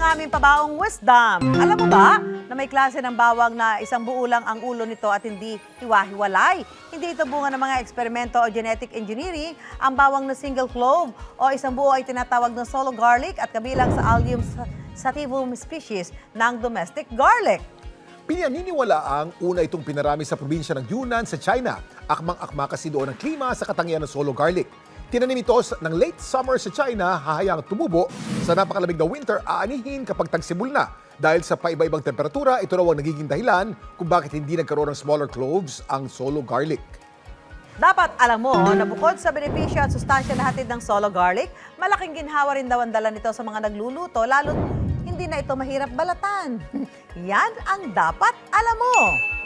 aming pabaong wisdom. Alam mo ba na may klase ng bawang na isang buo lang ang ulo nito at hindi hiwa-hiwalay? Hindi ito bunga ng mga eksperimento o genetic engineering. Ang bawang na single clove o isang buo ay tinatawag na solo garlic at kabilang sa Allium sativum species ng domestic garlic. Pinaniniwalaang una itong pinarami sa probinsya ng Yunnan sa China. Akmang-akma kasi doon ang klima sa katangian ng solo garlic. Tinanim ito ng late summer sa China, hahayang tumubo. Sa napakalamig na winter, aanihin kapag tagsibol na. Dahil sa paiba-ibang temperatura, ito raw ang nagiging dahilan kung bakit hindi nagkaroon ng smaller cloves ang solo garlic. Dapat alam mo na bukod sa benepisyo at sustansya na hatid ng solo garlic, malaking ginhawa rin daw ang dala nito sa mga nagluluto, lalo't hindi na ito mahirap balatan. Yan ang dapat alam mo.